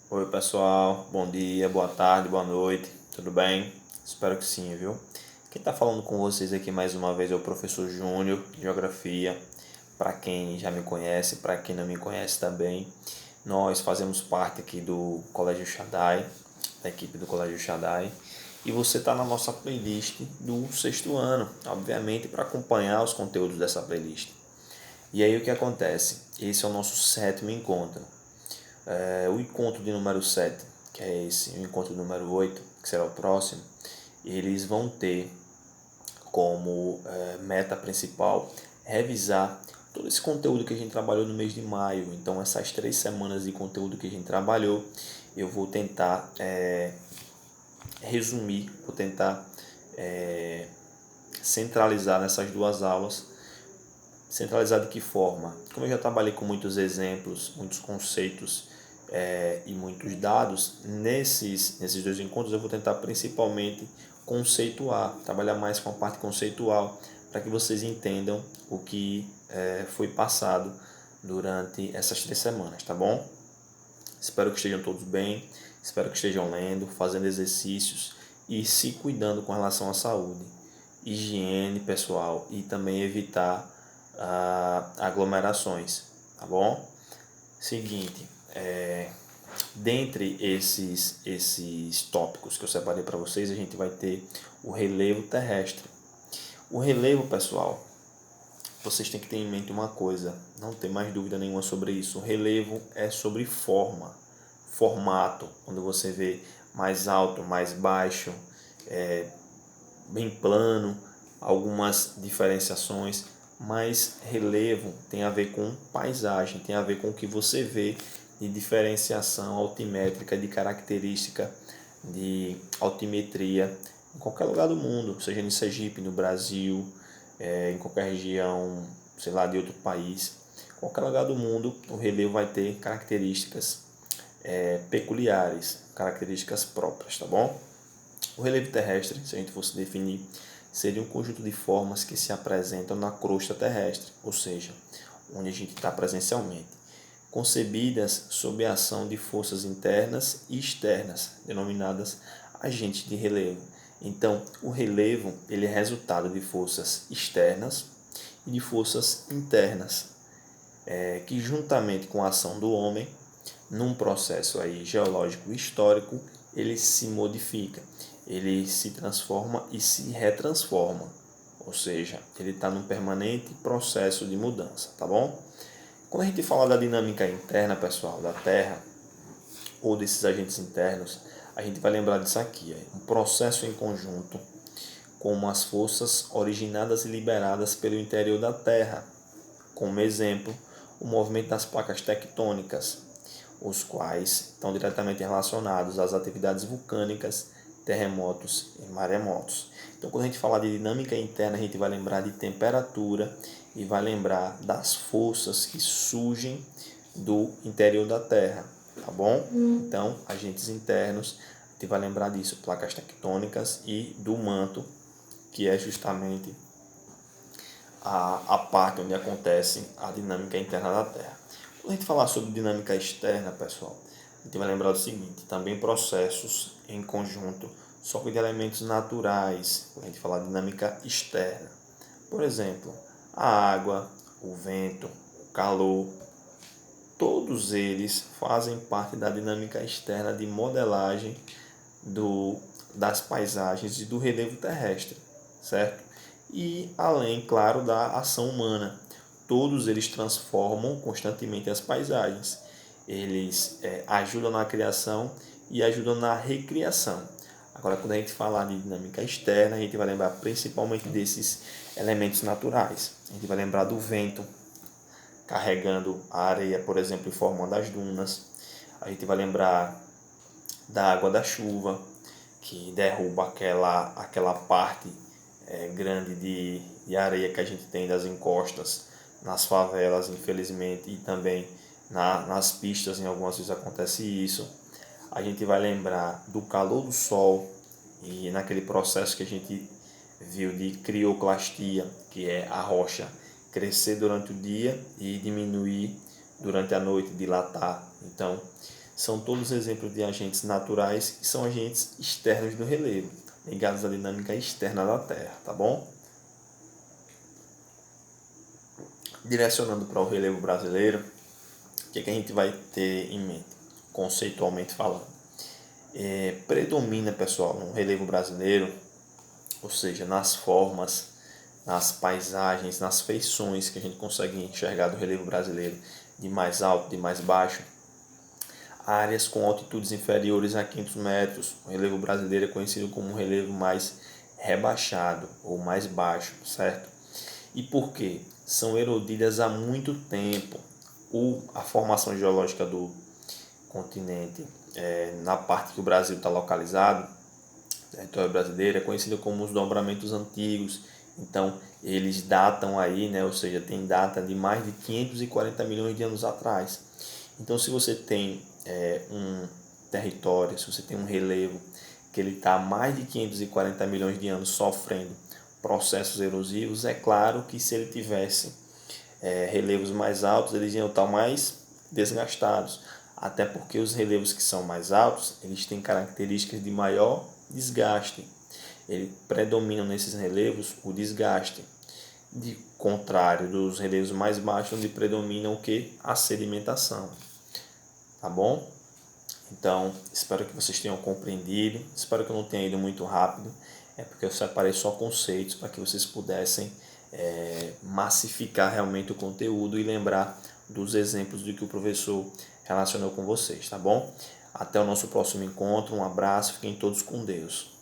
Oi pessoal, bom dia, boa tarde, boa noite, tudo bem? Espero que sim, viu? Quem está falando com vocês aqui mais uma vez é o professor Júnior, de Geografia. Para quem já me conhece, para quem não me conhece também, nós fazemos parte aqui do Colégio Shaddai, da equipe do Colégio Shaddai. E você está na nossa playlist do sexto ano, obviamente para acompanhar os conteúdos dessa playlist. E aí o que acontece? Esse é o nosso sétimo encontro. O encontro de número 7, que é esse, o encontro número 8, que será o próximo, eles vão ter como meta principal revisar todo esse conteúdo que a gente trabalhou no mês de maio. Então, essas 3 semanas de conteúdo que a gente trabalhou, eu vou tentar resumir, vou tentar centralizar nessas duas aulas. Centralizar de que forma? Como eu já trabalhei com muitos exemplos, muitos conceitos e muitos dados, nesses dois encontros eu vou tentar principalmente conceituar, trabalhar mais com a parte conceitual, para que vocês entendam o que foi passado durante essas 3 semanas, tá bom? Espero que estejam todos bem, espero que estejam lendo, fazendo exercícios e se cuidando com relação à saúde, higiene pessoal e também evitar aglomerações, tá bom? Seguinte, dentre esses tópicos que eu separei para vocês, a gente vai ter o relevo terrestre. O relevo, pessoal, vocês têm que ter em mente uma coisa, não tem mais dúvida nenhuma sobre isso. O relevo é sobre forma, formato, quando você vê mais alto, mais baixo, bem plano, algumas diferenciações, mas relevo tem a ver com paisagem, tem a ver com o que você vê de diferenciação altimétrica, de característica de altimetria em qualquer lugar do mundo, seja em Sergipe, no Brasil, em qualquer região, sei lá, de outro país, qualquer lugar do mundo, o relevo vai ter características peculiares, características próprias, tá bom? O relevo terrestre, se a gente fosse definir, seria um conjunto de formas que se apresentam na crosta terrestre, ou seja, onde a gente está presencialmente, concebidas sob a ação de forças internas e externas, denominadas agentes de relevo. Então, o relevo ele é resultado de forças externas e de forças internas, que juntamente com a ação do homem, num processo aí geológico histórico, ele se modifica, ele se transforma e se retransforma, ou seja, ele está num permanente processo de mudança, tá bom? Quando a gente fala da dinâmica interna, pessoal, da Terra, ou desses agentes internos, a gente vai lembrar disso aqui, um processo em conjunto, como as forças originadas e liberadas pelo interior da Terra, como exemplo, o movimento das placas tectônicas, os quais estão diretamente relacionados às atividades vulcânicas, terremotos e maremotos. Então, quando a gente fala de dinâmica interna, a gente vai lembrar de temperatura e vai lembrar das forças que surgem do interior da Terra, tá bom? Então, agentes internos, a gente vai lembrar disso, placas tectônicas e do manto, que é justamente a parte onde acontece a dinâmica interna da Terra. Quando a gente falar sobre dinâmica externa, pessoal, a gente vai lembrar do seguinte, também processos em conjunto, só que de elementos naturais, quando a gente falar de dinâmica externa. Por exemplo, a água, o vento, o calor, todos eles fazem parte da dinâmica externa de modelagem das paisagens e do relevo terrestre, certo? E além, claro, da ação humana. Todos eles transformam constantemente as paisagens. Eles ajudam na criação e ajudam na recriação. Agora, quando a gente falar de dinâmica externa, a gente vai lembrar principalmente desses elementos naturais. A gente vai lembrar do vento carregando a areia, por exemplo, e formando as dunas. A gente vai lembrar da água da chuva, que derruba aquela parte grande de areia que a gente tem das encostas nas favelas, infelizmente, e também nas pistas, em algumas vezes acontece isso. A gente vai lembrar do calor do sol e naquele processo que a gente viu de crioclastia, que é a rocha crescer durante o dia e diminuir durante a noite, dilatar. Então, são todos exemplos de agentes naturais que são agentes externos do relevo, ligados à dinâmica externa da Terra, tá bom? Direcionando para o relevo brasileiro, o que a gente vai ter em mente, conceitualmente falando? Predomina, pessoal, no relevo brasileiro, ou seja, nas formas, nas paisagens, nas feições que a gente consegue enxergar do relevo brasileiro, de mais alto, de mais baixo, áreas com altitudes inferiores a 500 metros. O relevo brasileiro é conhecido como um relevo mais rebaixado ou mais baixo, certo? E por quê? São erodidas há muito tempo. A formação geológica do continente, na parte que o Brasil está localizado, território brasileiro, é conhecido como os dobramentos antigos. Então, eles datam aí, né, ou seja, tem data de mais de 540 milhões de anos atrás. Então, se você tem um território, se você tem um relevo que ele está há mais de 540 milhões de anos sofrendo processos erosivos, é claro que se ele tivesse relevos mais altos, eles iam estar mais desgastados. Até porque os relevos que são mais altos, eles têm características de maior desgaste. Ele predomina nesses relevos o desgaste. De contrário dos relevos mais baixos, onde predomina o que? A sedimentação. Tá bom? Então, espero que vocês tenham compreendido. Espero que eu não tenha ido muito rápido. É porque eu separei só conceitos para que vocês pudessem massificar realmente o conteúdo e lembrar dos exemplos do que o professor relacionou com vocês, tá bom? Até o nosso próximo encontro. Um abraço. Fiquem todos com Deus.